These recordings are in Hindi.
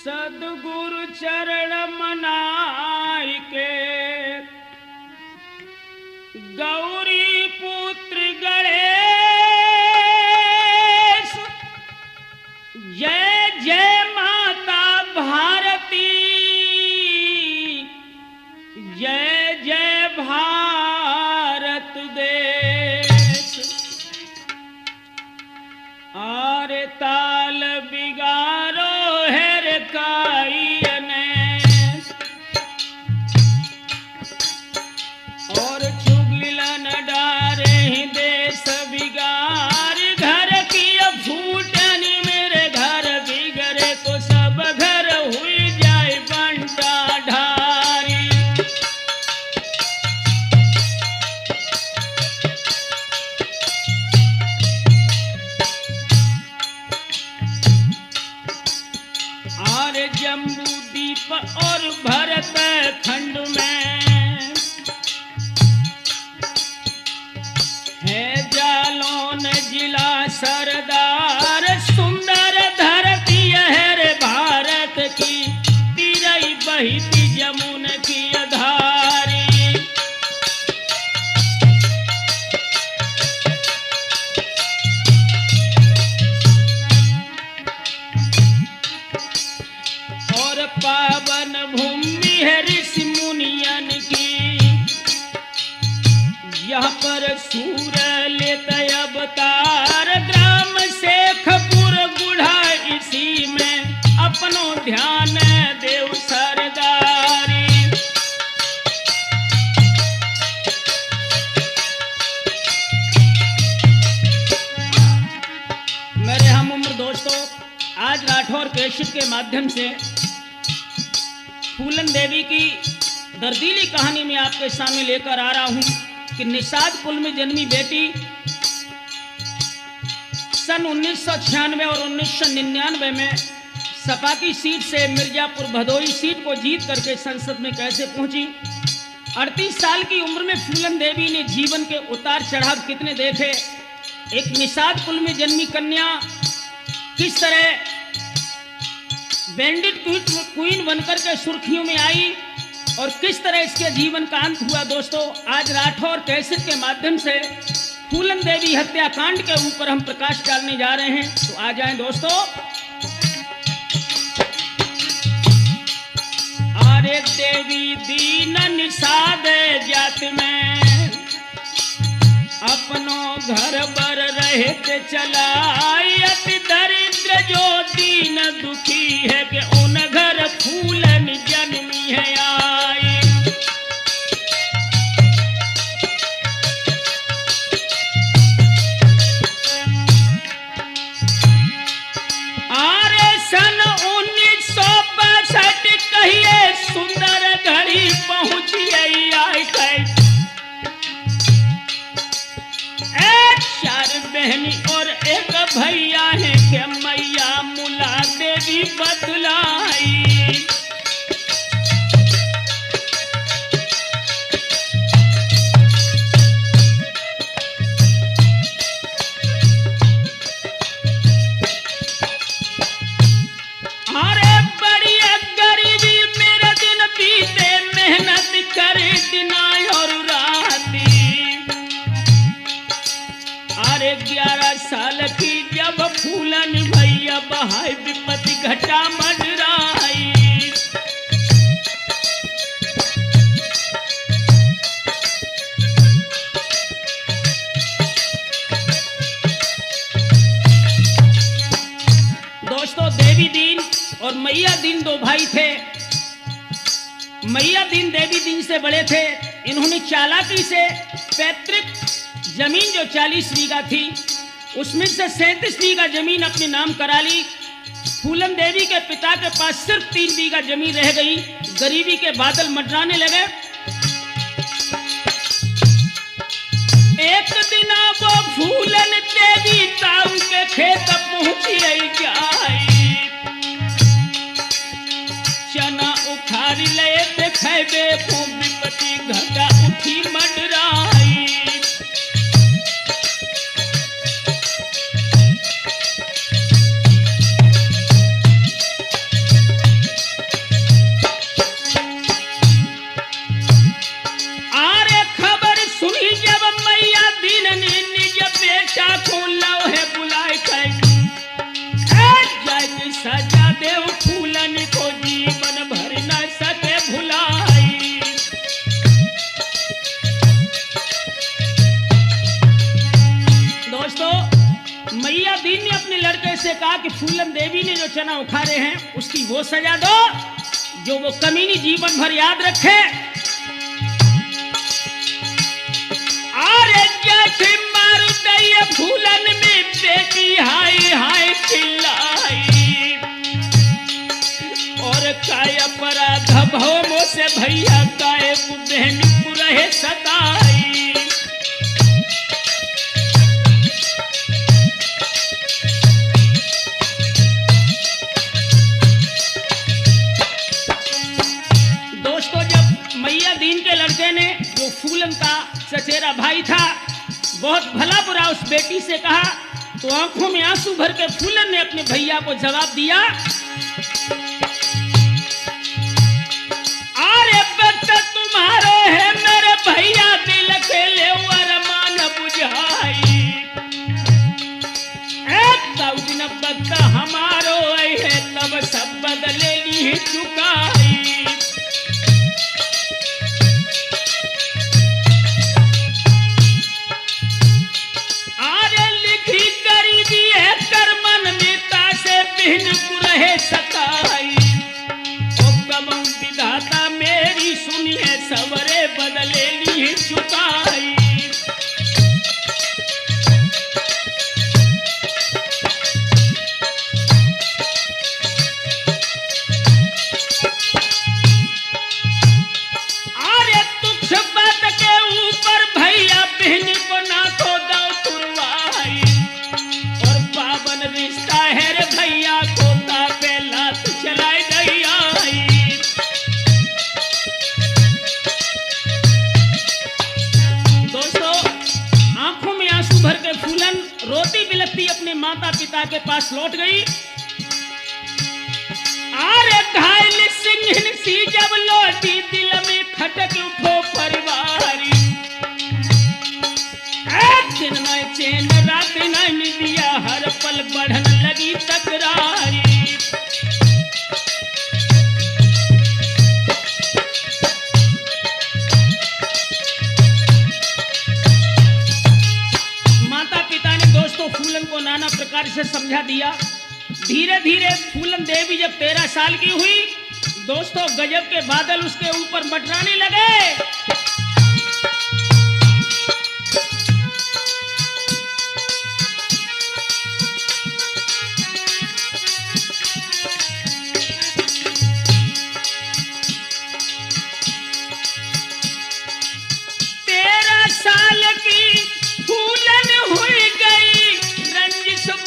सदगुरु चरण मनाई के गौरी पुत्र गणेश जय जय माता भारती जय जय भारत देश। आरे ताल बिगारो हेर काईने और चुगलन डारे ही देश बिगार घर की फूटनी मेरे घर बिगड़े तो सब घर हुई जाए बंटा ढारी। जम्बू दीप और भरत खंड में है जालौन जिला सरदार सुंदर धरती है रे भारत की तिरई बहती जमुन की धारी। पावन भूमि है ऋषि मुनियन की यहाँ पर सूर लेते अवतार ग्राम शेखपुर गुढ़ा इसी में अपनो ध्यान देव सरदारी। मेरे हम उम्र दोस्तों, आज राठौर कैसेट के माध्यम से फूलन देवी की दर्दीली कहानी में आपके सामने लेकर आ रहा हूं कि निषाद कुल में जन्मी बेटी सन 1996 और 1999 में सपा की सीट से मिर्जापुर भदोई सीट को जीत करके संसद में कैसे पहुंची। 38 साल की उम्र में फूलन देवी ने जीवन के उतार चढ़ाव कितने देखे। एक निषाद कुल में जन्मी कन्या किस तरह बैंडिट क्वीन बनकर के सुर्खियों में आई और किस तरह इसके जीवन का अंत हुआ। दोस्तों, आज राठौर कैसेट के माध्यम से फूलन देवी हत्याकांड के ऊपर हम प्रकाश डालने जा रहे हैं, तो आ जाएं दोस्तों। अरे देवी दीन निषाद जात में अपनो घर बर रहते चलाई अति दरिद्र जो दीन दुखी है कि उन घर फूलन जन्मी है आई। आरे सन 1962 कहिए सुंदर घड़ी पहुंची आई चार बहनी और एक भैया है के मैया मुला देवी बदलाई। अरे बड़ी गरीबी मेरा दिन बीते मेहनत करे दिना और राती। अरे 11 साल की जब फूलन भैया बहाई विपत्ति घटा मंडराई। दोस्तों, देवी दीन और मैया दीन दो भाई थे। मैया दीन देवी दीन से बड़े थे। इन्होंने चालाकी से पैतृक जमीन जो 40 बीघा थी उसमें से 37 बीघा जमीन अपने नाम करा ली। फूलन देवी के पिता के पास सिर्फ 3 बीघा जमीन रह गई। गरीबी के बादल मंडराने लगे। एक दिन वो फूलन देवी ताऊ के खेत पहुंची जाई। चना उखाड़ ले देखे विपत्ति घटा उठी मंडराई। कि फूलन देवी ने जो चना उखाड़े हैं उसकी वो सजा दो जो वो कमीनी जीवन भर याद रखे। अरे जैसे मारू दैया फूलन में बेटी हाय हाय चिल्लाई, और काय अपराध भवों से भैया काय बहन पुरहे सताई। दोस्तों, जब मैया दीन के लड़के ने जो फूलन का चचेरा भाई था बहुत भला बुरा उस बेटी से कहा, तो आंखों में आंसू भर के फूलन ने अपने भैया को जवाब दिया, अरे बच्चा तुम्हारो है मेरे भैया दिल के ले अरमान बुझाई, तब दिन बच्चा हमारो है तब सब बदले ली चुकाई। रहे सताई, विधाता मेरी सुनिए सवरे बदले ली चुकाई। अरे तुच्छ बात के ऊपर भैया बहन को ना तो दो तुरवाई, और पावन रिश्ता है रे भैया को चलाई गई आई। दोस्तों, आंखों में आंसू भर के फूलन रोती बिलखती अपने माता पिता के पास लौट गई। अरे घायल सिंह सी जब लौटी दिल में खटक उठो परिवारी, दिन न चैन रात न निदिया हर पल बढ़न लगी तकरारी। फूलन को नाना प्रकार से समझा दिया। धीरे धीरे फूलन देवी जब 13 साल की हुई, दोस्तों गजब के बादल उसके ऊपर मंडराने लगे।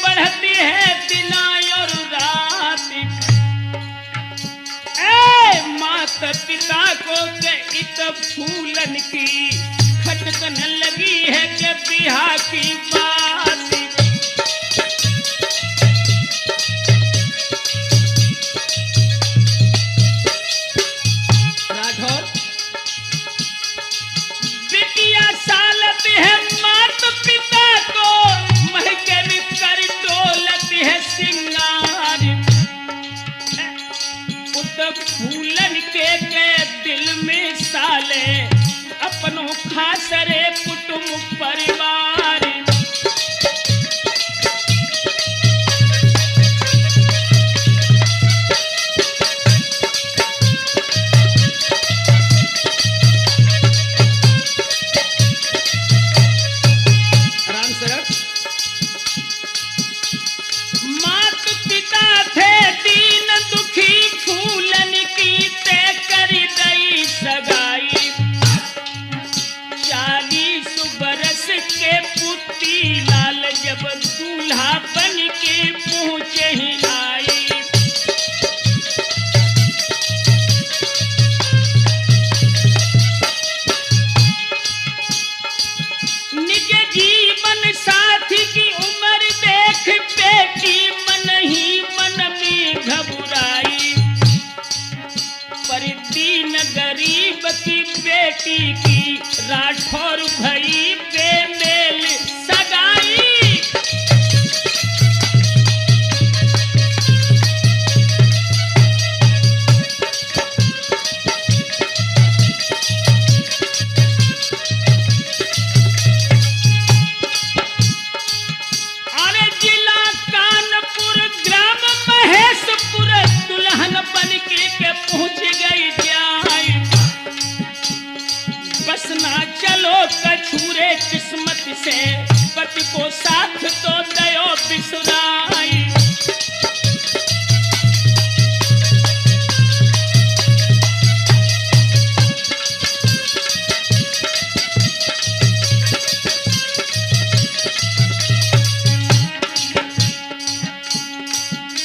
बढ़ती है दिना और रात, माता पिता को इत फूलन की खटकन लगी है कि बिहा की बात। राठौर, बिटिया सालत है माता पिता को महके कर डोलत है सिंगार, उत फूलन के दिल में साले अपनों खास रे कुटुंब परिवार। जब दूल्हा बन के पहुंचे ही आई, निज जीवन साथी की उम्र देख बेटी मन ही मन में घबराई, पर दीन गरीब की बेटी की राठौर भई बेमेल सगाई। अरे जिला कानपुर से पति को साथ तो दयो बिसुराई।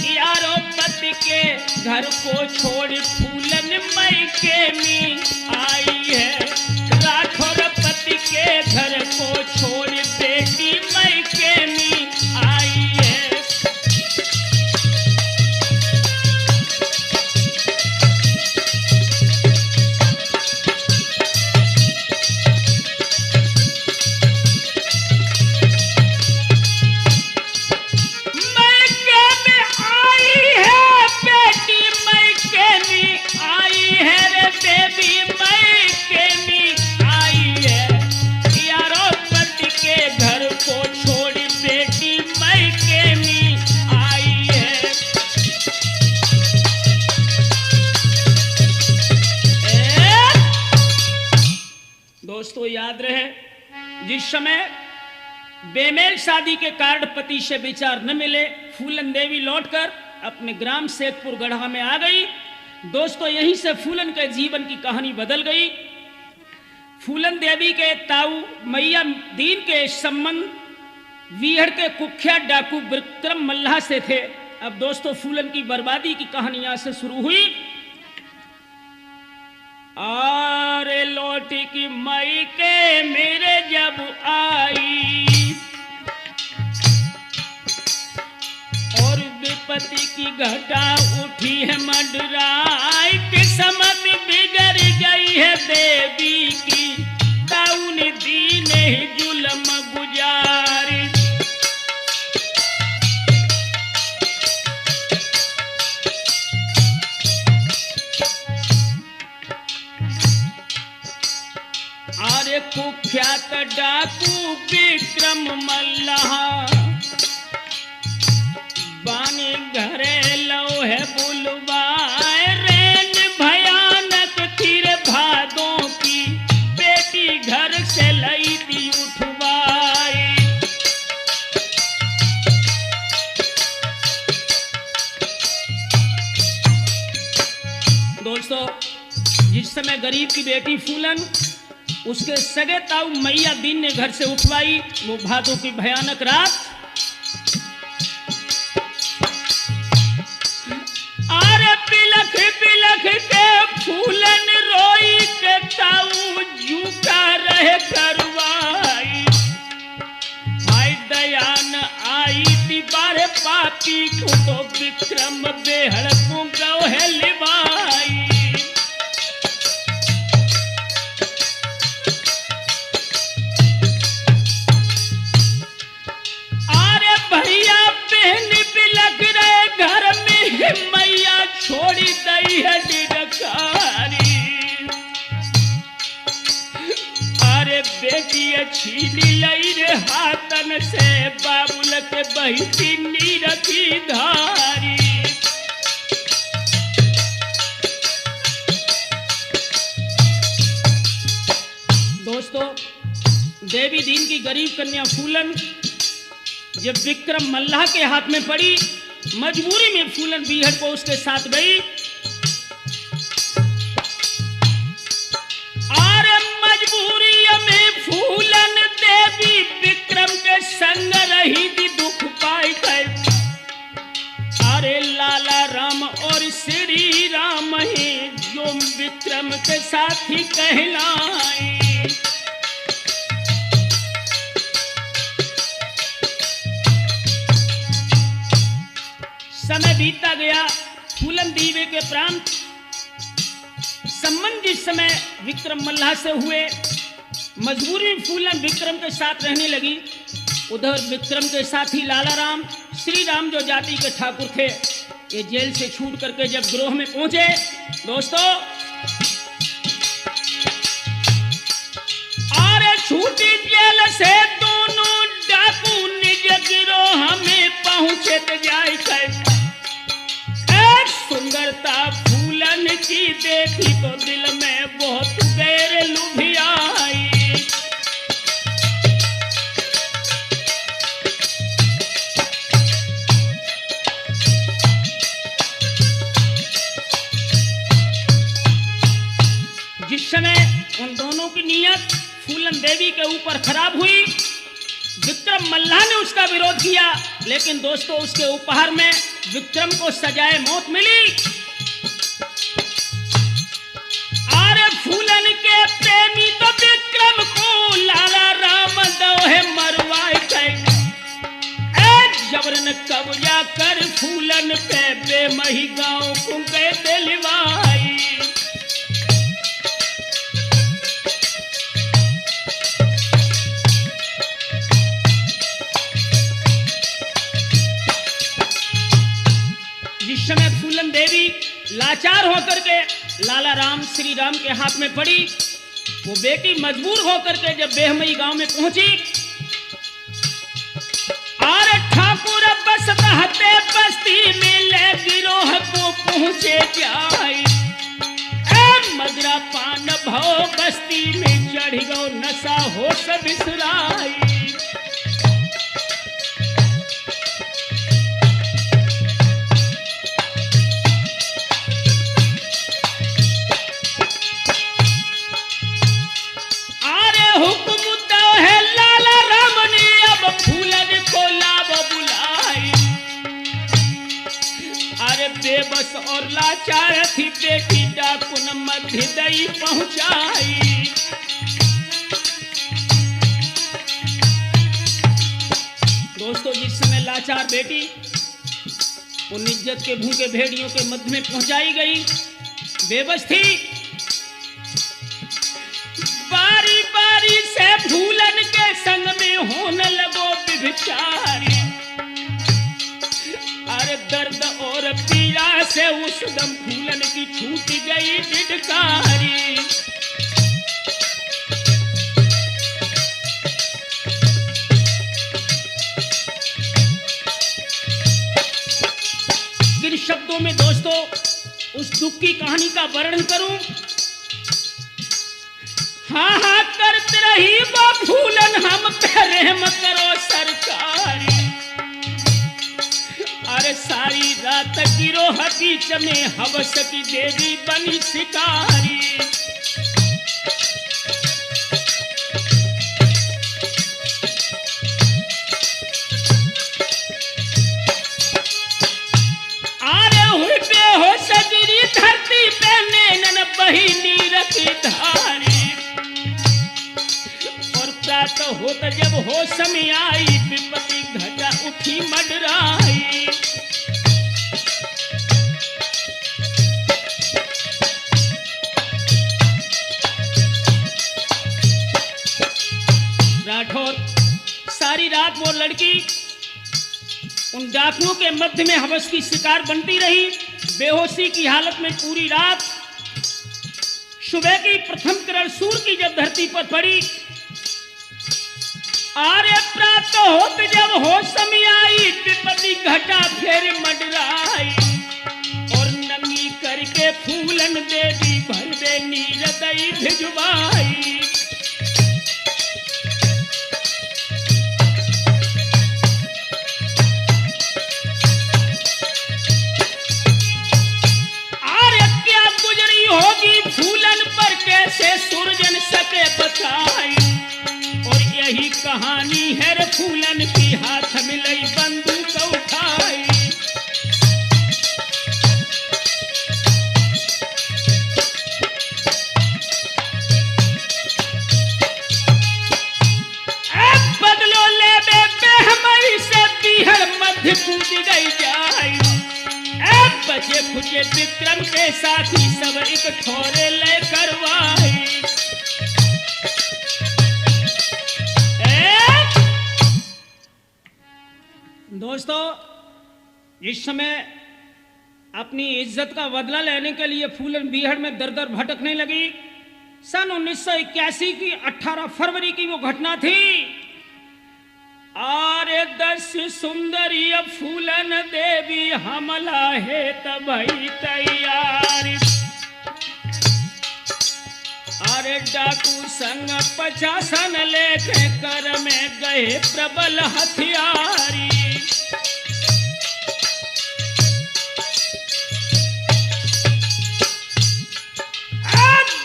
यारो पति के घर को छोड़ फूलन मई के मी आई है। राठौर पति के घर को छोड़ बेटी मई के मी आई है। दोस्तों याद रहे, जिस समय बेमेल शादी के कारण पति से विचार न मिले, फूलन देवी लौटकर अपने ग्राम सेतपुर गढ़ा में आ गई। दोस्तों यहीं से फूलन के जीवन की कहानी बदल गई। फूलन देवी के ताऊ मैया दीन के संबंध वीहड़ के कुख्यात डाकू विक्रम मल्लाह से थे। अब दोस्तों फूलन की बर्बादी की कहानी यहां से शुरू हुई। आरे लौटी की मई के मेरे जब आई और विपत्ति की घटा उठी है मंडराई। किस्मत बिगड़ गई है देवी की, दाऊन दीन ही जुल्म गुजारी। अरे कुख्यात डाकू विक्रम मल्लाह बानी घरे लो है बुलवाए। रेन भयानक तीर भादों की बेटी घर से लई थी उठवाई। दोस्तों जिस समय गरीब की बेटी फूलन उसके सगे ताऊ मैया दीन ने घर से उठवाई, वो भादों की भयानक रात। अरे बिलख बिलख के फूलन रोई के ताऊ झूठा रहे करवाई। भाई दयान आई थी बारे पापी को तो विक्रम बेहड़ को गौ है लिवाई। मैया छोड़ी दई है निरकारी। अरे बेटी छीनी लई रे हाथन से बाबुल के बहिती नीरथी धारी। दोस्तों देवी दीन की गरीब कन्या फूलन जब विक्रम मल्लाह के हाथ में पड़ी, मजबूरी में फूलन बीहड़ को उसके साथ गई। और मजबूरी में फूलन देवी विक्रम के संग रही थी दुख पाई कर। अरे लाला राम और श्री राम ही जो विक्रम के साथी कहलाई। समय बीतता गया, फूलन देवी के प्राण संबंध जिस समय विक्रम मल्लाह से हुए, मजबूरी में फूलन विक्रम के साथ रहने लगी। उधर विक्रम के साथी लाला राम श्री राम जो जाति के ठाकुर थे, ये जेल से छूट करके जब गिरोह में पहुंचे, दोस्तों अरे छूटी जेल से दोनों डाकू निज गिरोह में पहुंचे तो जाए कर। सुंदरता फूलन की देखी तो दिल में बहुत गैर लुभियाई। जिस समय उन दोनों की नीयत फूलन देवी के ऊपर खराब हुई, विक्रम मल्लाह ने उसका विरोध किया, लेकिन दोस्तों उसके उपहार में विक्रम को सजाए मौत मिली। अरे फूलन के प्रेमी तो विक्रम को लाला राम दोहे मरवाए गए, जबरन कब्जा कर फूलन पे बेमही गांव को गए दिलवाई। जिस समय फूलन देवी लाचार होकर के लाला राम श्री राम के हाथ में पड़ी, वो बेटी मजबूर होकर के जब बेहमई गांव में पहुंची, अरे ठाकुर बसत हते बस्ती मिले गिरोह को पहुंचे जाई, मदरा पान भव बस्ती में चढ़ गो नशा हो सब बिसराई। बेबस और लाचार थी बेटी डाकुन मध्य दई पहुंचाई। दोस्तों जिस समय लाचार बेटी उन इज्जत के भूखे भेड़ियों के मध्य में पहुंचाई गई, बेबस थी, बारी बारी से फूलन के संग में होने लगो विभिचारी। अरे दर्द और पीड़ा से उस दम फूलन की छूट गई डिडकारी। किन शब्दों में दोस्तों उस दुख की कहानी का वर्णन करूं? हाँ हाँ करते रही वो फूलन हम पे रहम करो सरकारी। अरे सारी रात गिरोह बीच में हवस की देवी बनी शिकारी। अरे हुई बेहोश गिरी धरती पे नैनन बही नीर की धारी। और प्रातः होत जब होश में आई विपत्ति घटा उठी मडराई। राठौर सारी रात वो लड़की उन डाकुओं के मध्य में हवस की शिकार बनती रही, बेहोशी की हालत में पूरी रात। सुबह की प्रथम किरण सूर्य की जब धरती पर पड़ी, आर्य प्राप्त होत जब होश में आई विपत्ति घटा फिर मडराई। और नंगी करके फूलन देवी भर दे नीर दई भिजवाई। होगी फूलन पर कैसे सूरजन सके बताई। और यही कहानी है रे फूलन की हाथ मिलई बंदूक उठाई। अब बदलो ले बेहमई से बिहड़ मध्य कूद गई जाई। बचे खुचे विक्रम के साथी सब एक ठोरे ले करवाई। दोस्तों इस समय अपनी इज्जत का बदला लेने के लिए फूलन बीहड़ में दर दर भटकने लगी। सन 1981 की 18 फरवरी की वो घटना थी। आरे 10 सुंदरी फूलन देवी हमला है तभी तैयारी। अरे डाकू संग 50 लेके कर में गए प्रबल हथियारी।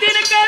दिन के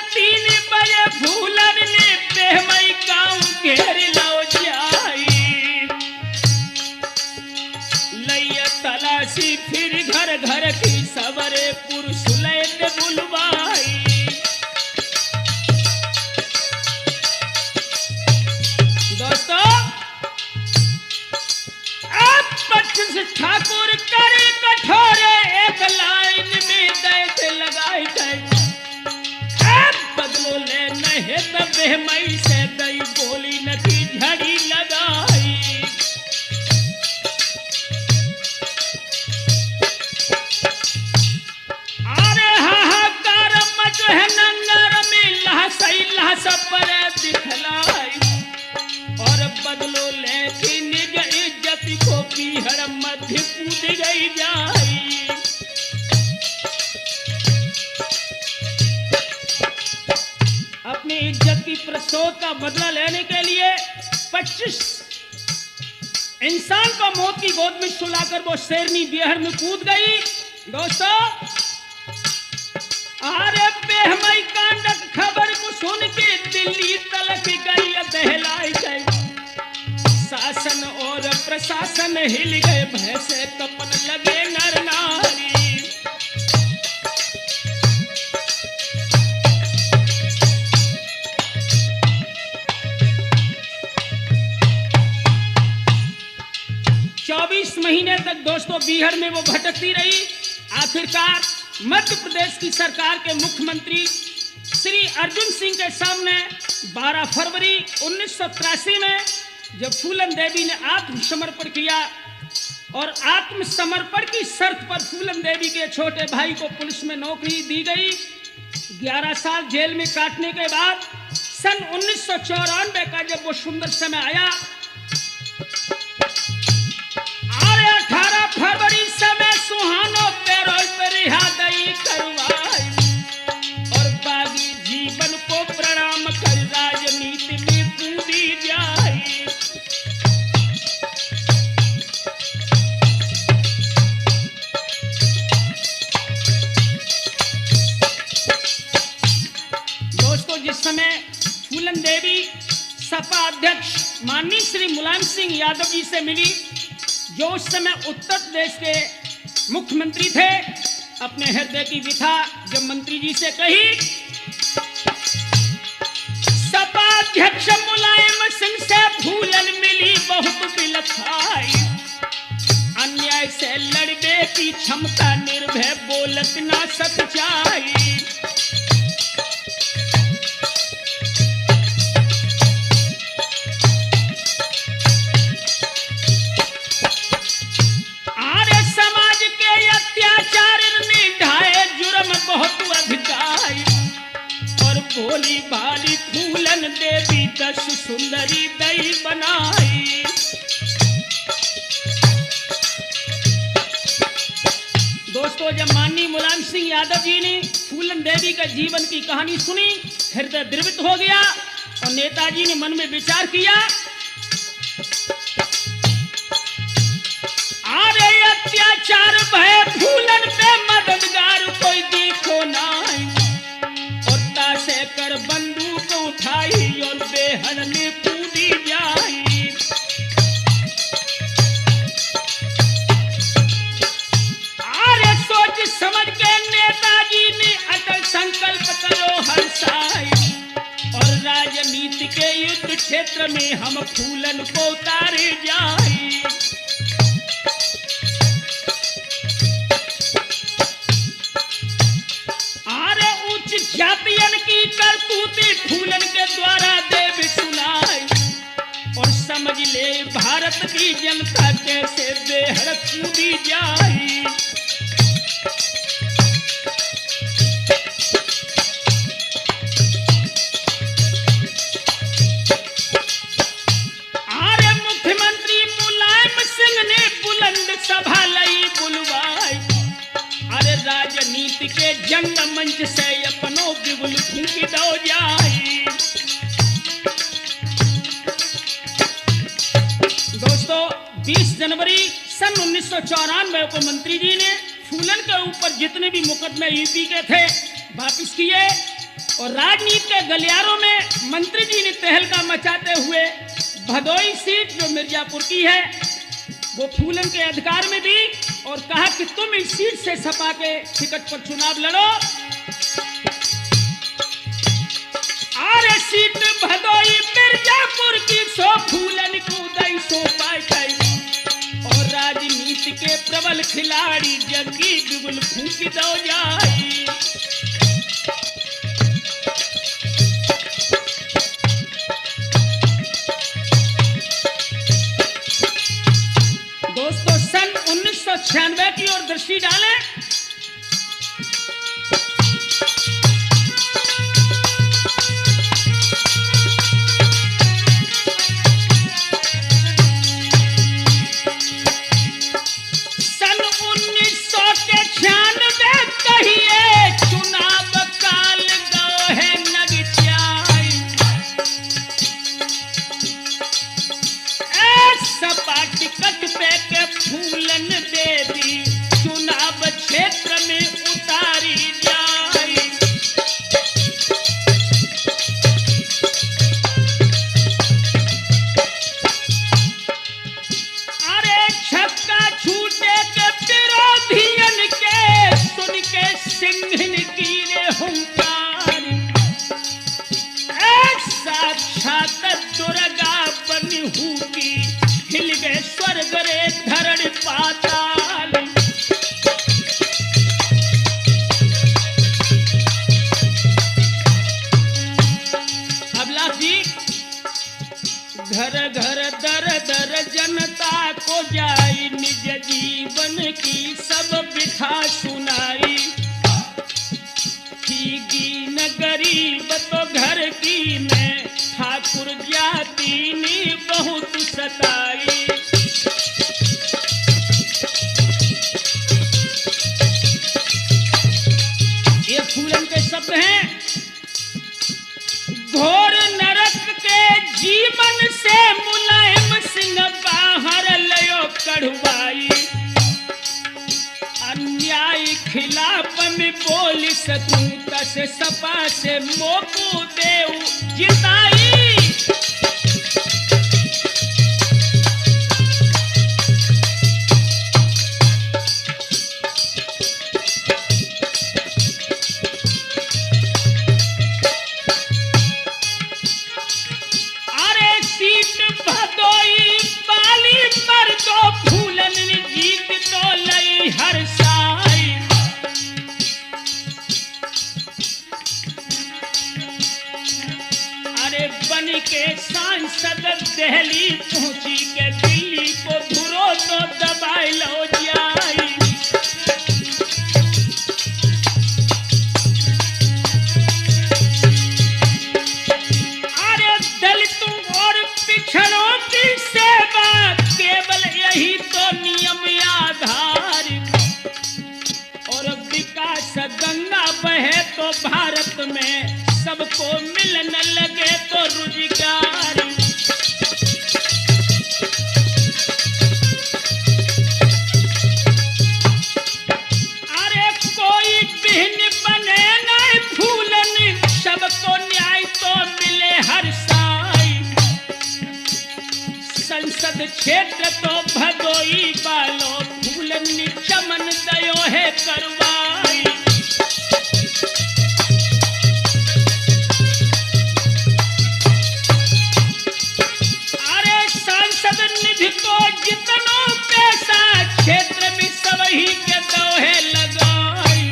इतिहास पर दिखलाई और बदलो लेके निज इज्जत को पीहड़ मध्य कूद गई जाई। अपनी इज्जत की प्रसोद का बदला लेने के लिए 25 इंसान को मौत की गोद में सुलाकर वो शेरनी बिहर में कूद गई। दोस्तों, अरे बेहमई कांडक खबर को सुन के दिल्ली तलक गई, दहलाई गई। शासन और प्रशासन हिल गए, भय से कपन लगे नर नारी। 24 महीने तक दोस्तों बिहार में वो भटकती रही। आखिरकार मध्य प्रदेश की सरकार के मुख्यमंत्री श्री अर्जुन सिंह के सामने 12 फरवरी 1983 में जब फूलन देवी ने आत्मसमर्पण किया और आत्मसमर्पण की शर्त पर फूलन देवी के छोटे भाई को पुलिस में नौकरी दी गई। 11 साल जेल में काटने के बाद सन 1994 का जब वो सुंदर समय आया, 18 फरवरी समय सुहानो पैरोल पर रिहाई करवाई और बागी जीवन को प्रणाम कर राजनीति में कूदी जाई। दोस्तों, जिस समय फूलन देवी सपा अध्यक्ष माननीय श्री मुलायम सिंह यादव जी से मिली, जो उस समय उत्तर प्रदेश के मुख्यमंत्री थे, अपने हृदय की व्यथा जब मंत्री जी से कही, सपा अध्यक्ष मुलायम सिंह से फूलन मिली बहुत बिलखाई, अन्याय से लड़ने की क्षमता निर्भय बोलत ना सच्चाई। बहुत अधिकारी और भोली भाली फूलन देवी 10 सुंदरी दई बनाई। दोस्तों, जब माननीय मुलायम सिंह यादव जी ने फूलन देवी का जीवन की कहानी सुनी, हृदय द्रवित हो गया और नेताजी ने मन में विचार किया, अरे अत्याचार भय फूलन पे मददगार कोई देखो नाई, और तासे कर बंदूक उठाई और बेहद में कूदी जाई। अरे सोच समझ के नेताजी ने अटल संकल्प करो हर साई और राजनीति के युद्ध क्षेत्र में हम फूलन को उतारे जाई। जातियन की करतूती फूलन के द्वारा देव सुनाई और समझ ले भारत की जनता कैसे बेहद कूदी जाई। अरे मुख्यमंत्री मुलायम सिंह ने बुलंद सभा लई बुलवाई, अरे राजनीति के जंग मंच से अपनों बिगुल फूंकी दो जाई। दोस्तों, 20 जनवरी सन 1994 को मंत्री जी ने फूलन के ऊपर जितने भी मुकदमे यूपी के थे वापिस किए और राजनीति के गलियारों में मंत्री जी ने तहलका मचाते हुए भदोई सीट जो मिर्जापुर की है वो फूलन के अधिकार में दी और कहा कि तुम इस सीट से सपा के टिकट पर चुनाव लड़ो। अरे सीट भदोई मिर्जापुर की सो फूलन को दई सो पाई और राजनीति के प्रबल खिलाड़ी जग्गी बिगुल फूंकी दो जाई। दोस्तों, सन 1996 की ओर दृष्टि डालें। में उतारी जाई। अरे छक्का छूटे के विरोधियन के सुन के सिंहन की रे हुंकार। साक्षात दुर्गा बनी हुई हिल गए स्वर्ग रे धरण पाताल। अबला जी घर घर दर दर जनता को जाई निज जीवन की सब बिथा सुनाई। न गरीब तो घर की में ठाकुर जाति ने बहुत सताई। ये फूलन के शब्द हैं। घोर नरक के जीवन से मुलायम सिंह बाहर लयो कढ़वाई। अन्याय खिलाफ में बोल सकूं तस सपा से मोकू देव जिताई। अरे सीट भदोई बाली पर तो फूलन जीत तो लई हर साई। अरे बन के सांसद दिल्ली पहुंची के दिल्ली को धुरो तो दबाई लो जाई। अरे दलितों और पिछड़ों की सेवा केवल यही तो नियम आधार। और विकास गंगा बहे तो भारत में सबको मिलने लगे तो रोजगार। अरे कोई बिहन बने नहीं फूलन सबको न्याय तो मिले हर साई। संसद क्षेत्र तो भदोई बालो फूलन चमन दयो है करवाई। निधि को जितना पैसा क्षेत्र में सबही के दोहे लगाई।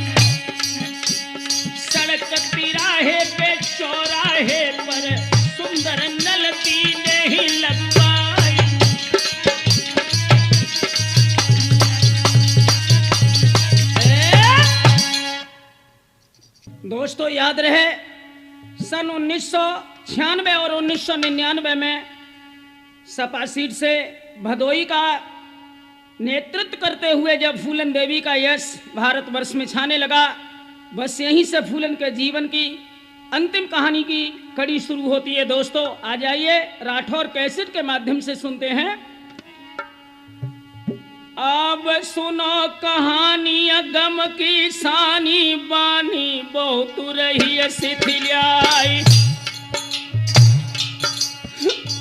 सड़क तिराहे पे चौराहे पर सुंदर नल पीने ही लगवाई। दोस्तों याद रहे सन 1996 और 1999 में सपा सीट से भदोई का नेतृत्व करते हुए जब फूलन देवी का यश भारतवर्ष में छाने लगा, बस यहीं से फूलन के जीवन की अंतिम कहानी की कड़ी शुरू होती है। दोस्तों आ जाइए राठौर कैसेट के माध्यम से सुनते हैं। अब सुनो कहानी गम की सानी बानी बहुत रही शिथिलाई।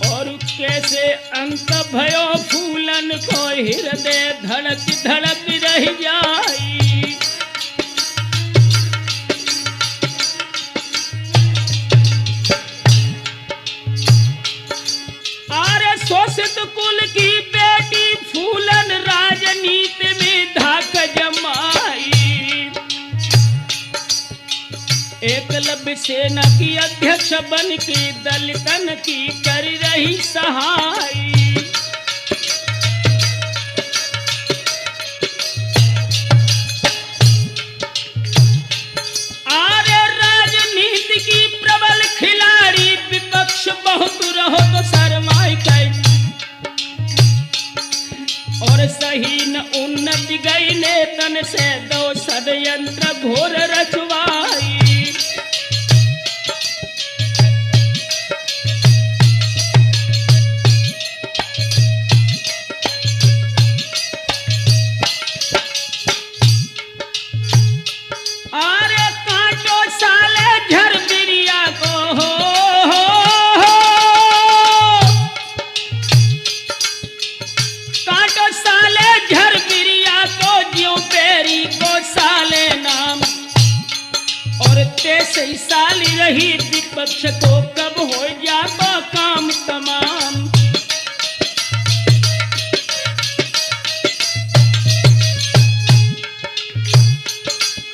और कैसे अंत भयो फूलन को हृदय धड़क धड़क रह जाई। आरे शोषित कुल की बेटी फूलन राजनीति में धाक जमाई। एकलव्य सेना की अध्यक्ष बन के दलितन की कर रही सहाय। आर्य राजनीति की प्रबल खिलाड़ी विपक्ष बहुत रहो तो शर्माई गई। और सही न उन्नति गई नेतन से दो षड्यंत्र घोर रचवाई। सही साली रही विपक्ष को कब हो जाता काम तमाम।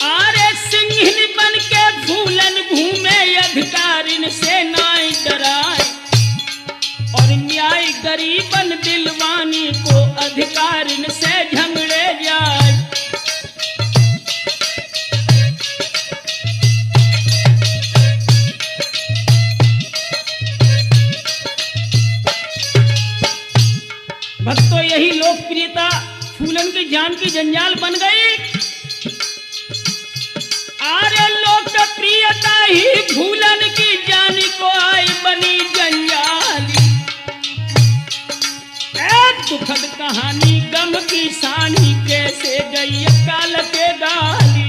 आरे सिंहिन बन के फूलन घूमे अधिकारिन से नाई डराए और न्याय गरीबन दिलवानी को अधिकारिन से झगड़े जाए। भक्तों यही लोकप्रियता फूलन की जान की जंजाल बन गई। आरे लोकप्रियता ही फूलन की जान को आई बनी जंजाली। एक दुखद कहानी गम की सानी कैसे गई काल के गाली।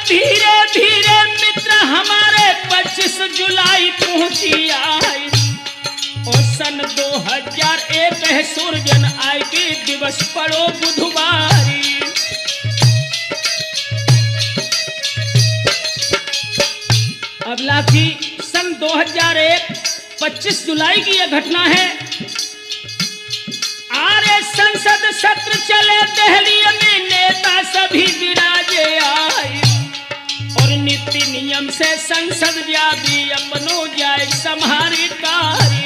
धीरे धीरे मित्र हमारे 25 जुलाई पहुंची आई और सन 2001 है सूरजन आय के दिवस पड़ो बुधवारी। अगला की सन 2001 25 जुलाई की यह घटना है। आरे संसद सत्र चले दिल्ली में नेता सभी विराजे आए और नीति नियम से संसद व्यापी अपनो जाए सम्हारी कारी।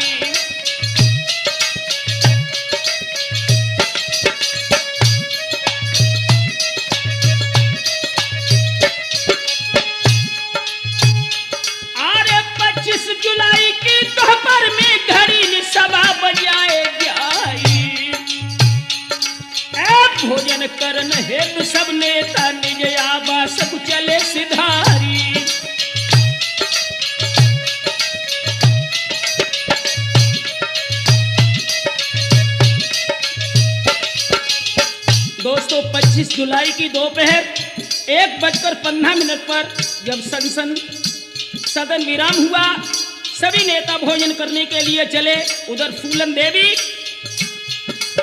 आरे 25 जुलाई की दोपहर में घड़ी सभा बजाए जाई। भोजन करन हेतु सब नेता निज आवास चले सिधारी। दोस्तों 25 जुलाई की दोपहर 1:15 पर जब सदन विराम हुआ, सभी नेता भोजन करने के लिए चले। उधर फूलन देवी,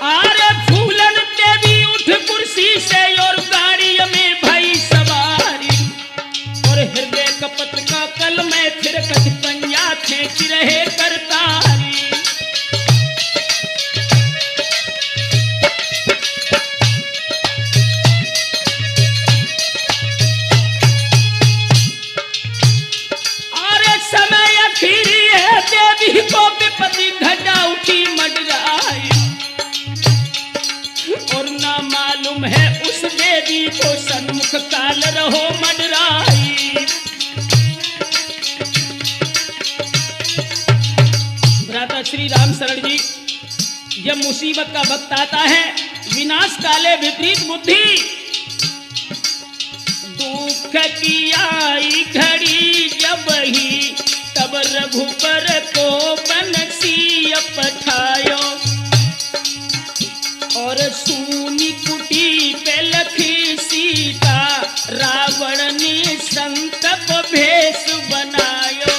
आरे फूलन देवी उठ कुर्सी से और गाड़ी में भाई सवारी और हृदय कपट का कल में फिर कच पंजा खींच रहे करतारी। आरे समय अखीरी है देवी को विपत्ति घटा उठी मडराई और ना मालूम है उस देवी को सन्मुख काल रहो मडराई। भ्राता श्री राम शरण जी, जब मुसीबत का वक्त आता है, विनाश काले विपरीत बुद्धि, दुख की आई घड़ी जब ही तब रघुबर को बनसी पठायो और सूनी कुटी पे लखी सीता रावण ने संकल्प भेष बनायो।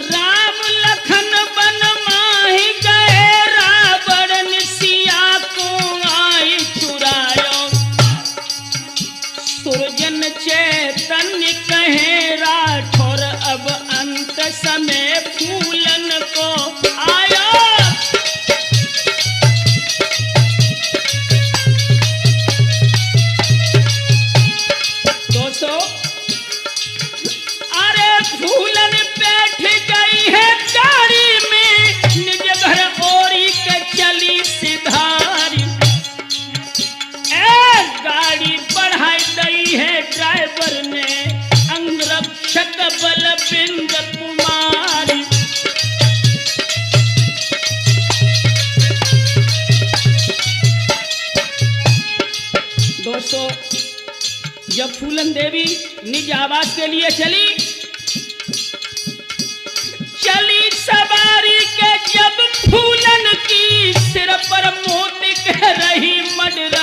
राम लखन वन माही गए रावण ने सिया को आई चुरायो। सुरजन चैतन्य कहे राठौर अब अंत समय फूलन को आया। दोस्तों, अरे फूलन बैठ गई है गाड़ी में निज घर ओरी के चली सिधारी। गाड़ी बढ़ाई गई है ड्राइवर ने अंगरक्षक बलबिंद कुमारी। दोस्तों, जब फूलन देवी निज आवास के लिए चली सवारी के जब फूलन की सिर पर मोती कह रही मडरा।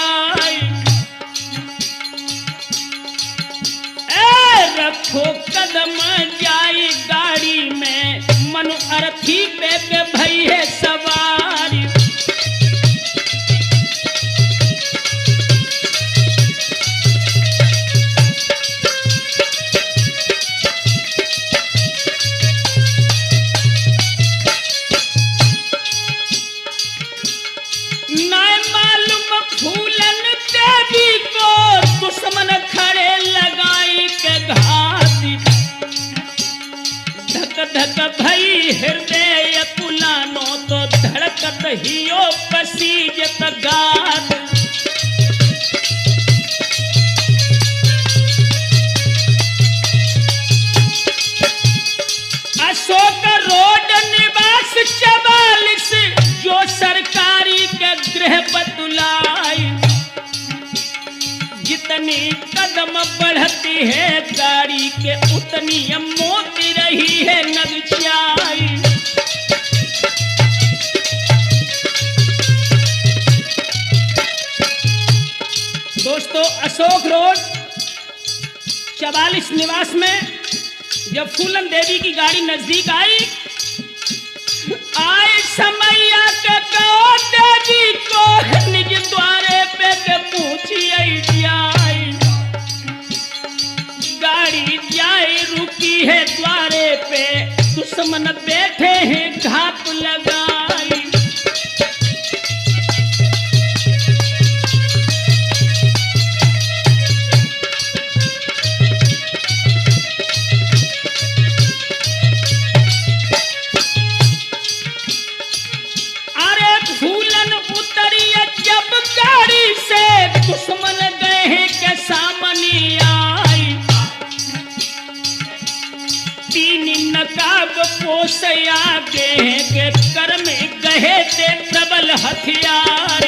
हृदय पुलानो तो धड़कत हियो पसीजत गात। अशोक रोड निवास 44 जो सरकारी के गृह बतुलाई। जितनी कदम बढ़ती है गाड़ी के उतनी मोती रही है नगचाई। दोस्तों अशोक रोड 44 निवास में जब फूलन देवी की गाड़ी नजदीक आई, आए समैया के कहो देवी को निज द्वारे पे के पूछी जाए। गाड़ी जाए रुकी है द्वारे पे, दुश्मन बैठे हैं घात लगाई। दुश्मन गए हैं के सामने आई। 3 नकाब पोस आगे हैं के कर में गए थे प्रबल हथियार।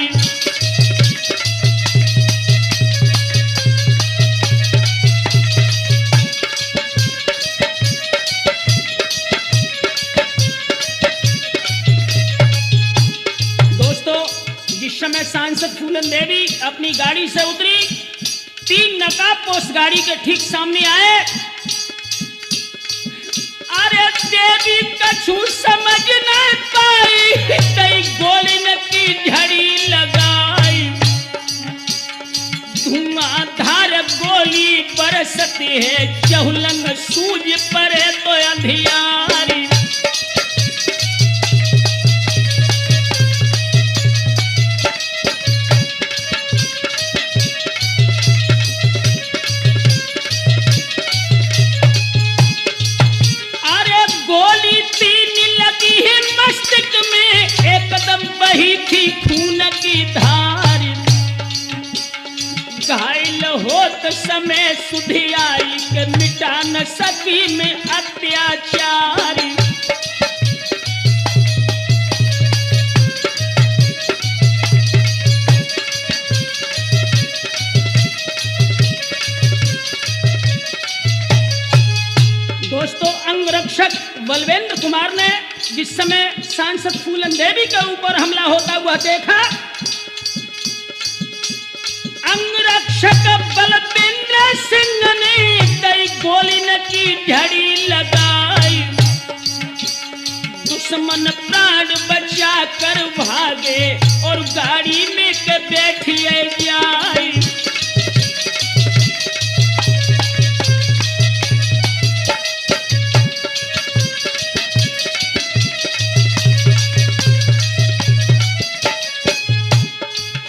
जिस समय सांसद फूलन देवी अपनी गाड़ी से उतरी, 3 नकाबपोश गाड़ी के ठीक सामने आए। अरे देवी कछु समझ नहीं पाई, कई गोली न की झड़ी लगाई। धुआंधार गोली बरसती है, चहुलंग सूझ पड़े तो अंधियारी। एकदम बही थी खून की धार। घायल होत समय सुधी आई के मिटा न सकी में अत्याचारी। दोस्तों अंगरक्षक बलवेंद्र कुमार ने जिस समय सांसद फूलन देवी के ऊपर हमला होता हुआ देखा, अंगरक्षक बलवेंद्र सिंह ने कई गोली न की झड़ी लगाई। दुश्मन प्राण बचा कर भागे और गाड़ी में के बैठिए जाए।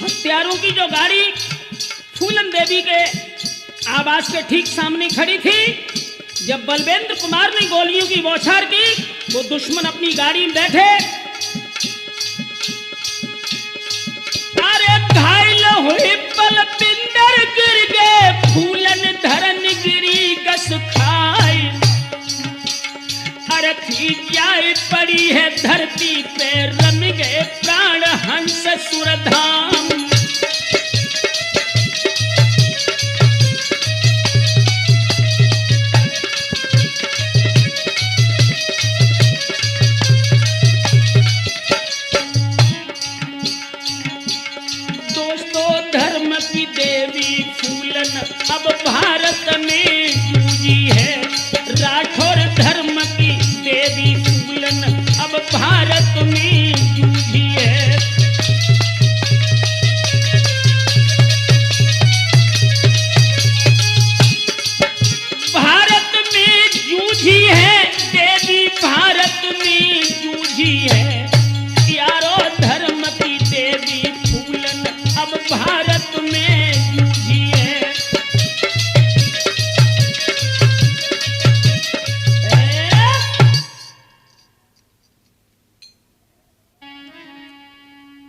हत्यारों की जो गाड़ी फूलन देवी के आवास के ठीक सामने खड़ी थी, जब बलवेंद्र कुमार ने गोलियों की बौछार की, वो दुश्मन अपनी गाड़ी में बैठे। अरे घायल हुए बलविंदर गिर गए, फूलन धरन गिरी गस खाई। अरथी जाए पड़ी है धरती पे, रम गए प्राण हंस सुरधाम। धर्म की देवी फूलन अब भारत में जूझी है। राठौर धर्म की देवी फूलन अब भारत में जूझी है।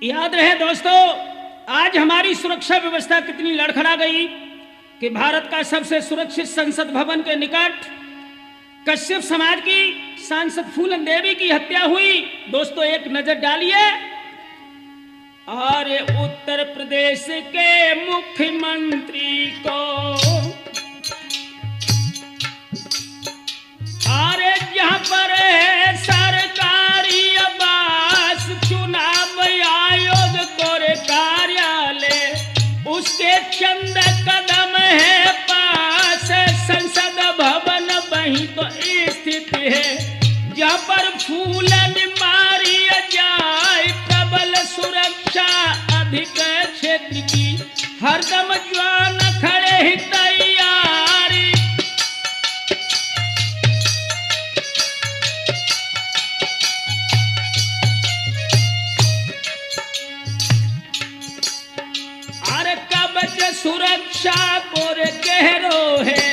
याद रहे दोस्तों, आज हमारी सुरक्षा व्यवस्था कितनी लड़खड़ा गई कि भारत का सबसे सुरक्षित संसद भवन के निकट कश्यप समाज की सांसद फूलन देवी की हत्या हुई। दोस्तों एक नजर डालिए। और उत्तर प्रदेश के मुख्यमंत्री को अरे जहां पर है सरकारी आवास, चुनाव आयोग को कार्यालय, उसके चंद कदम है पास संसद भवन वहीं तो स्थित है जहां पर फूलन मारी जाए। प्रबल सुरक्षा अधिक क्षेत्र की हरदम जवान खड़े ही तैयारी। अरे कवच सुरक्षा बोर गहरो है,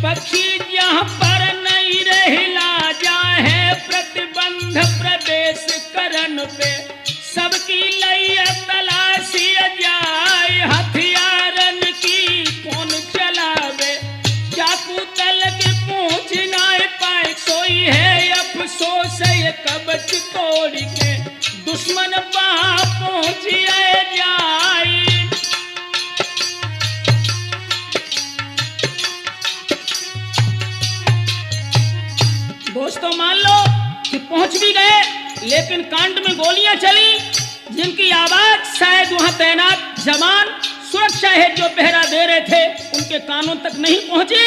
पक्षी जहां पर नहीं रहला जाए। प्रतिबंध प्रवेश करन पे सबकी लैया तलाशी जाए। हथियारन की कौन चलावे, चाकू तल के पहुंच ना पाए सोई है अफसोस। ये कवच तोड़ के दुश्मन वहां पहुंच जाए। दोस्तों मान लो कि पहुंच भी गए, लेकिन कांड में गोलियां चली जिनकी आवाज शायद वहां तैनात जवान सुरक्षा है जो पहरा दे रहे थे उनके कानों तक नहीं पहुंची।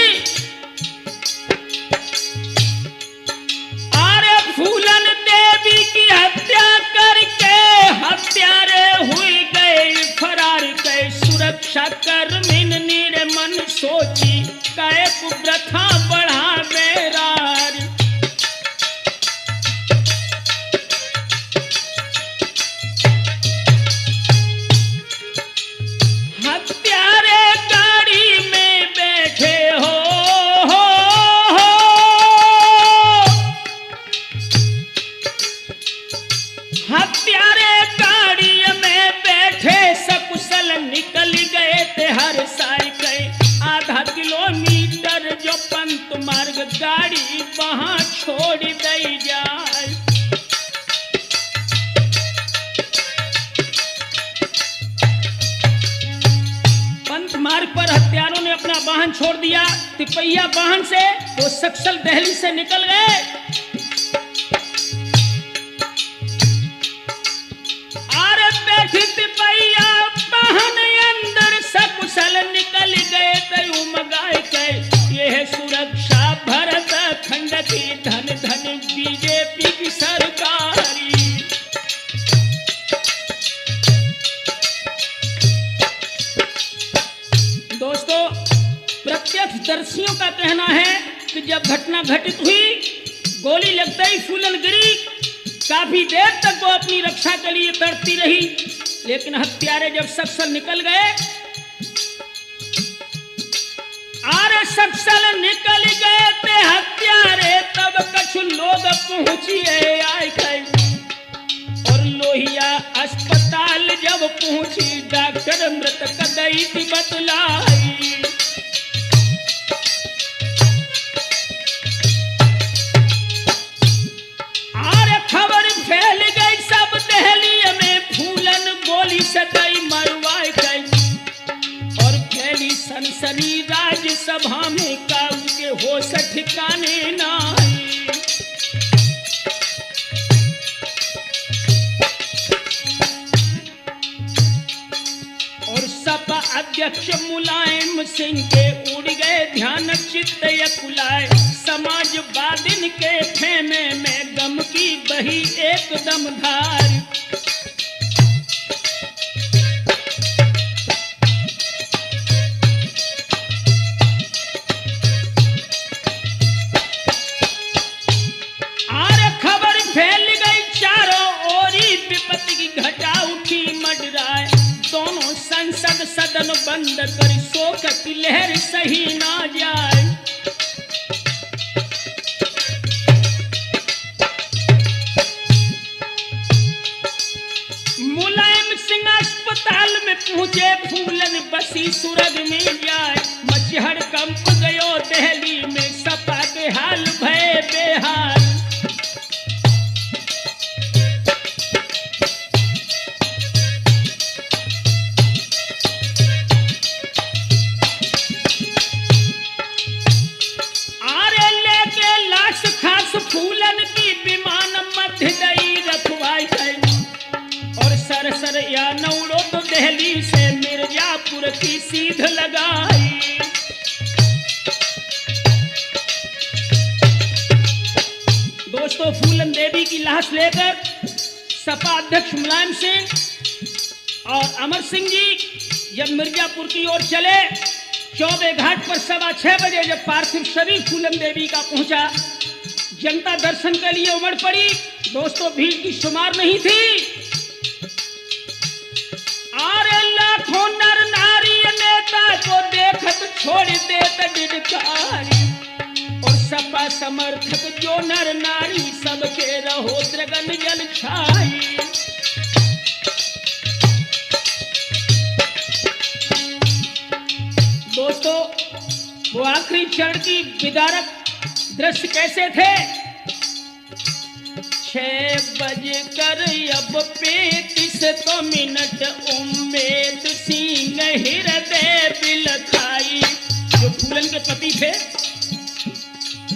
अरे फूलन देवी की हत्या करके हत्यारे हुई गए फरार। कै सुरक्षा कर्मी निर्मन सोची कै कुप्रथा बढ़ा बेरार। निकल गए थे हर साइकिल आधा किलोमीटर जो पंत मार्ग गाड़ी वहां छोड़ दई जाए। पंत मार्ग पर हत्यारों ने अपना वाहन छोड़ दिया। तिपैया वाहन से वो सक्सल दिल्ली से निकल गए। अरे बैठी तिपैया वाहन अंदर सकुशल निकल गए तो उमगाए गए। ये है सुरक्षा भरत खंड की धन धन बीजेपी की सरकारी। दोस्तों प्रत्यक्षदर्शियों का कहना है कि जब घटना घटित हुई गोली लगते ही फूलन गिरी। काफी देर तक वो अपनी रक्षा के लिए तड़पती रही, लेकिन हत्यारे जब सक्सल निकल गए, आरे सक्सल निकल गए थे हत्यारे तब कछु लोग पहुंचिए आए गए। और लोहिया अस्पताल जब पहुंची डॉक्टर मृत कदई थी बतलाई। खबर फैल गई सब दिल्ली में फूलन गोली से गई मरवाई गई। और फैली सनसनी राज्यसभा में का उनके होश ठिकाने ना आई। और सपा अध्यक्ष मुलायम सिंह के उड़ गए ध्यान चित्त यकुलाए। समाजवादिन के खेमे में गम की बही एकदम धार। आरे खबर फैल गई चारों ओर विपत्ति की घटा उठी मडराए। दोनों संसद सदन बंद कर शोक की लहर सही ना जाए। मुलायम सिंह अस्पताल में पहुंचे, फूलन बसी सुरग में जाए, मचहड़ कंप गयो दिल्ली में, सपा के हाल भय बेहाल। आरे लेके लाश खास फूलन की विमान मध्य दई रखवाई गई, और सर या नौड़ो तो दिल्ली से मिर्जापुर की सीध लगाई। दोस्तों, फूलन देवी की लाश लेकर सपा अध्यक्ष मुलायम सिंह और अमर सिंह जी जब मिर्जापुर की ओर चले, चौबे घाट पर 6:15 बजे जब पार्थिव शरीर फूलन देवी का पहुंचा, जनता दर्शन के लिए उमड़ पड़ी। दोस्तों, भीड़ की शुमार नहीं थी। आरे लाखों नर नारी नेता को देखत छोड़ देत डिडकारी, और सपा समर्थक जो नर नारी सबके रहो द्रगन जल छाई। दोस्तों, वो आखिरी क्षण की विदारक दृश्य कैसे थे? 6:35 उम्मेद सिंह हृदय बिलखाई। जो फूलन के पति थे,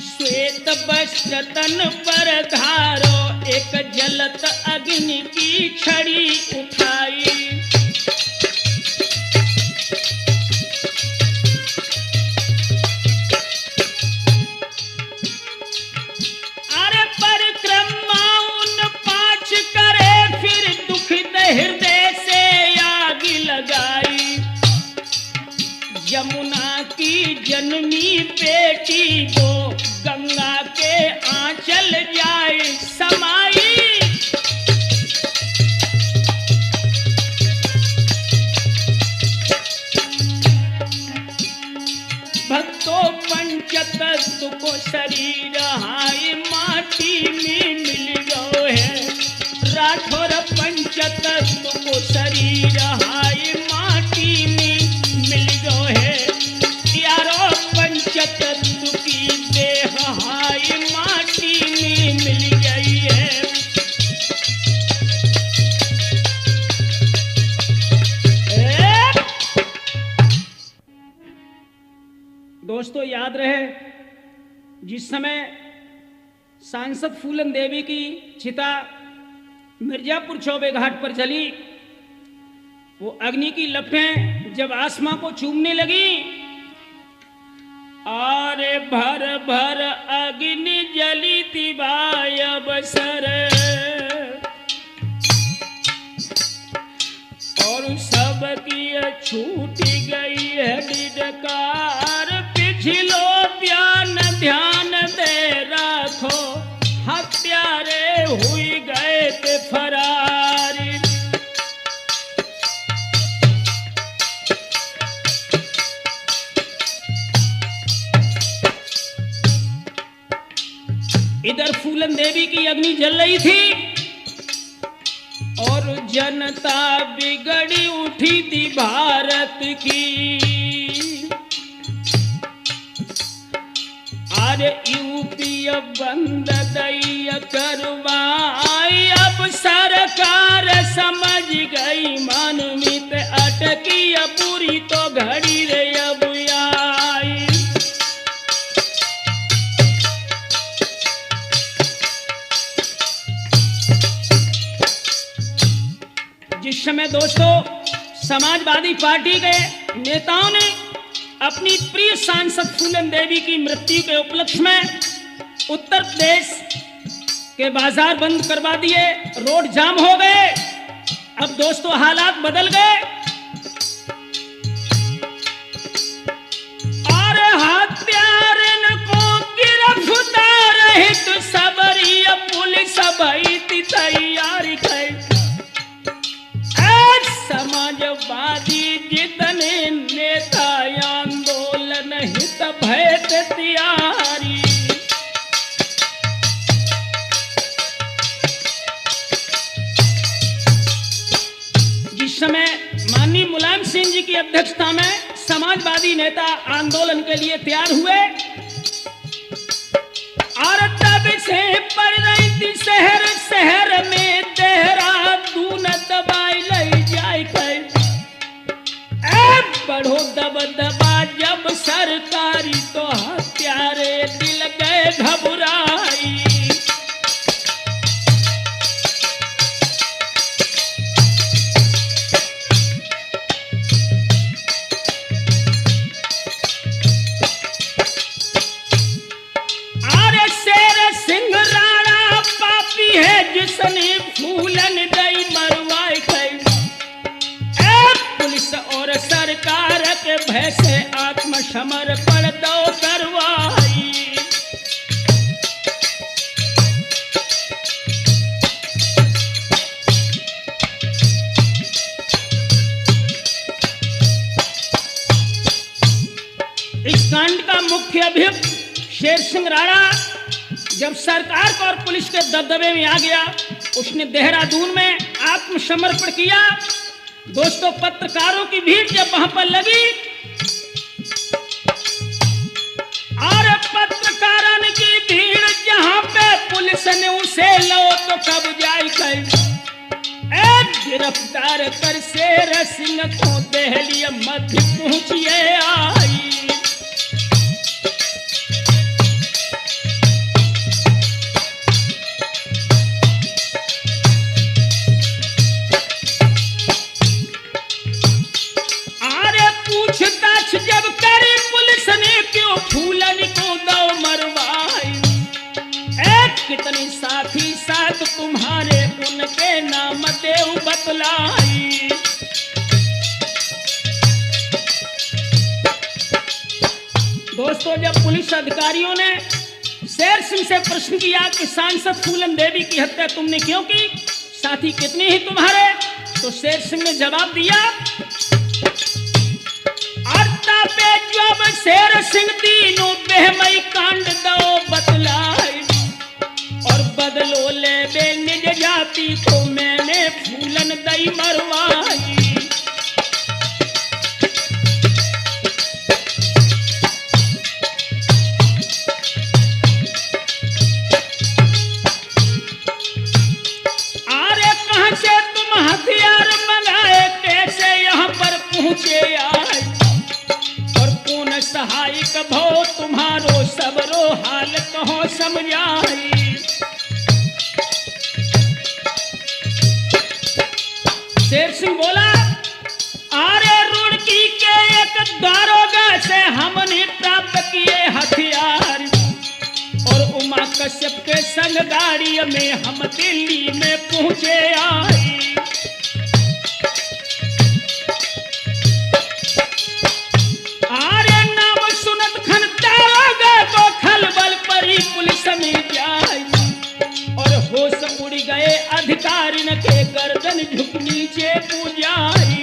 श्वेत वस्त्र तन पर धारो, एक जलत अग्नि की छड़ी उठाई। हृदय से आग लगाई, यमुना की जन्मी बेटी को गंगा के आंचल जाए समाई। भक्तों, पंचतत्व को शरीर हाय माटी में मिल गयो है, राठौर पंचतत्व को शरीर हाय माटी में मिल गयो है, यारो पंचतत्व की देह हाय माटी में मिल गई है। दोस्तों, याद रहे, जिस समय सांसद फूलन देवी की चिता मिर्जापुर चौबे घाट पर चली, वो अग्नि की लपटें जब आसमां को चूमने लगी, आरे भर भर अग्नि जली तिबाय बसर, और सबकी छूट गई है डिडकार। पिछलो प्यान ध्यान दे राखो, हत्यारे हुई गए थे फरारी। इधर फूलन देवी की अग्नि जल रही थी, और जनता बिगड़ी उठी थी भारत की। अरे यूपी बंद दैया करवाई, अब सरकार समझ गई मानमित अटकी, पूरी तो घड़ी रे अब आई। जिस समय दोस्तों समाजवादी पार्टी के नेताओं ने अपनी प्रिय सांसद फूलन देवी की मृत्यु के उपलक्ष्य में उत्तर प्रदेश के बाजार बंद करवा दिए, रोड जाम हो गए। अब दोस्तों हालात बदल गए, और हत्यारन को गिरफ्तार हित सबरी पुलिस भई तैयारी है। समाजवादी जितने नेता आंदोलन हित भय तैयारी। जी की अध्यक्षता में समाजवादी नेता आंदोलन के लिए तैयार हुए और तब से पड़ रही थी शहर शहर में देहरादून दबाई ले जाए बढ़ो दब दबा जब सरकारी तो हत्यारे दिल गए घबराई। अरे शेर सिंह राणा पापी है जिसने फूलन दई मरवाई गई पुलिस और सरकार के भय से आत्मसमर्पण दो करवाई। इस कांड का मुख्य अभियुक्त शेर सिंह राणा जब सरकार को और पुलिस के दबदबे में आ गया, उसने देहरादून में आत्मसमर्पण किया। दोस्तों, पत्रकारों की भीड़ जब वहां पर लगी और पत्रकारों की भीड़ जहां पे पुलिस ने उसे लो तो कब जाई गिरफ्तार कर शेर सिंह को दहली मध्य पहुंचिए आई। जब करी पुलिस ने क्यों फूलन को दो मरवाई कितने साथी साथ तुम्हारे उनके नाम देव बतलाई। दोस्तों, जब पुलिस अधिकारियों ने शेर सिंह से प्रश्न किया कि सांसद फूलन देवी की हत्या तुमने क्यों की, साथी कितने ही तुम्हारे, तो शेर सिंह ने जवाब दिया पे जब शेर सिंह तीनों बेहमई कांड दो बतलाई और बदलो ले बे निज जाति तो मैंने फूलन दई मरवाई। अरे कहां से तुम हथियार मंगाए, कैसे यहाँ पर पहुंचे आए, सहायक भो तुम्हारो सबरो हाल कहो समझाई। शेर सिंह बोला, अरे रुड़की के एक दारोगा से हमने प्राप्त किए हथियार और उमा कश्यप के संग गाड़ी में हम दिल्ली में पहुंचे आई। पुलिस में जाई और होश उड़ गए अधिकारी के गर्दन झुक नीचे पूजाई।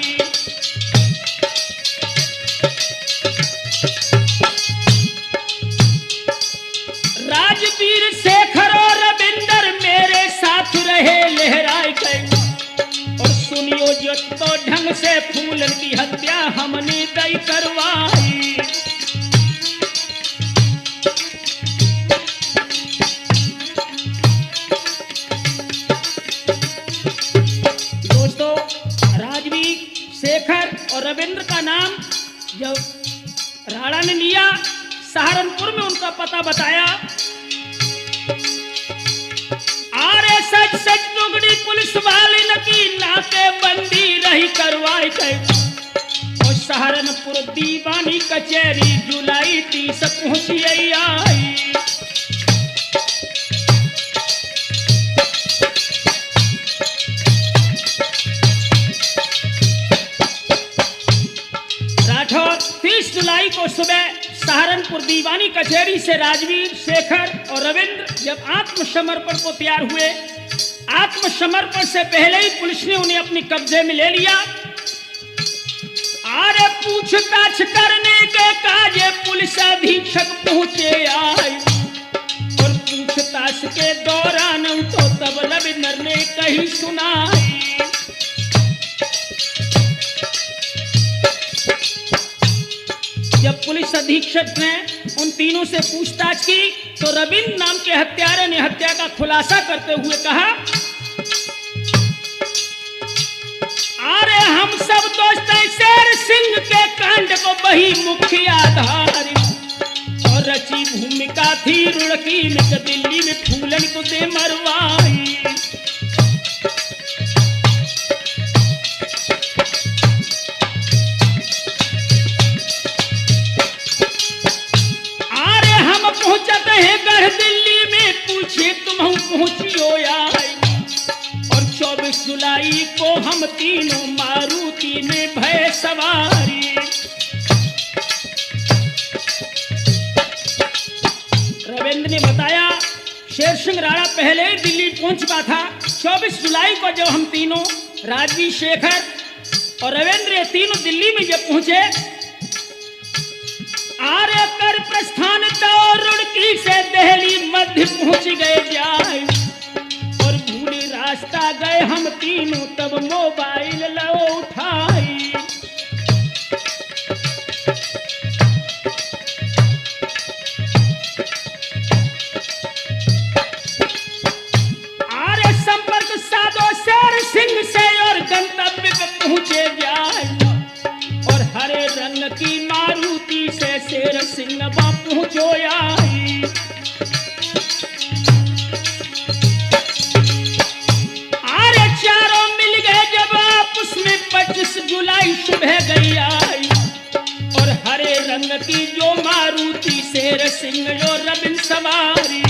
राजवीर शेखर और रविंदर मेरे साथ रहे लहराए गए और सुनियो जो तो ढंग से फूलन की हत्या हमने दई करवाई। शेखर और रविंद्र का नाम जब राणा ने लिया, सहारनपुर में उनका पता बताया। अरे सच सच टुकड़ी पुलिस वाली न की नाकेबंदी रही करवाई गई और सहारनपुर दीवानी कचहरी जुलाई 30 पहुंची आई। राठौर 30 जुलाई को सुबह सहारनपुर दीवानी कचहरी से राजवीर, शेखर और रविंद्र जब आत्मसमर्पण को तैयार हुए, आत्मसमर्पण से पहले ही पुलिस ने उन्हें अपने कब्जे में ले लिया। अरे पूछताछ करने के काजे पुलिस अधीक्षक पहुंचे आए और पूछताछ के दौरान तो तब रविंद्र ने कही सुनाई। पुलिस अधीक्षक ने उन तीनों से पूछताछ की तो रविंद्र नाम के हत्यारे ने हत्या का खुलासा करते हुए कहा, अरे हम सब दोस्त शेर सिंह के कांड को वही मुख्य आधार और रची भूमिका थी रुड़की में दिल्ली में फूलन को दे मरवाई। अरे हम पहुंचते हैं गढ़ दिल्ली में, पूछे तुम पहुंचियो यार, और 24 जुलाई को हम तीनों मारुति में भय सवारी। रविंद्र ने बताया शेर सिंह राणा पहले ही दिल्ली पहुंच चुका था। 24 जुलाई को जब हम तीनों राजवी, शेखर और रविंद्र ये तीनों दिल्ली में जब पहुंचे, आर्य कर प्रस्थान तो रुड़की से दिल्ली मध्य पहुंच गए जाए, और भूले रास्ता गए हम तीनों तब मोबाइल लो उठाई। सिंह से और गंतव्य पे पहुंचे जाए, और हरे रंग की मारुति से शेर सिंह वहां पहुंचो आई। अरे चारों मिल गए जब आपस में 25 जुलाई सुबह गई आई, और हरे रंग की जो मारुति शेर सिंह जो रविंद्र सवारी।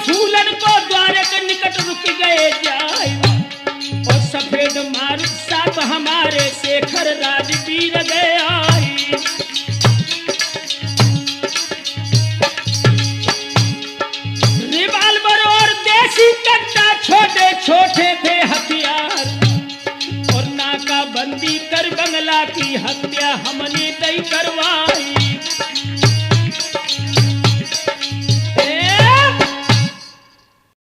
फूलन को द्वारे के निकट रुक गए जाए, और सफेद मारुत साथ हमारे शेखर राजवीर गए आई। रिवाल्वर और देसी कट्टा छोटे छोटे थे हथियार, और नाकाबंदी कर बंगला की हत्या हमने तय करवाई।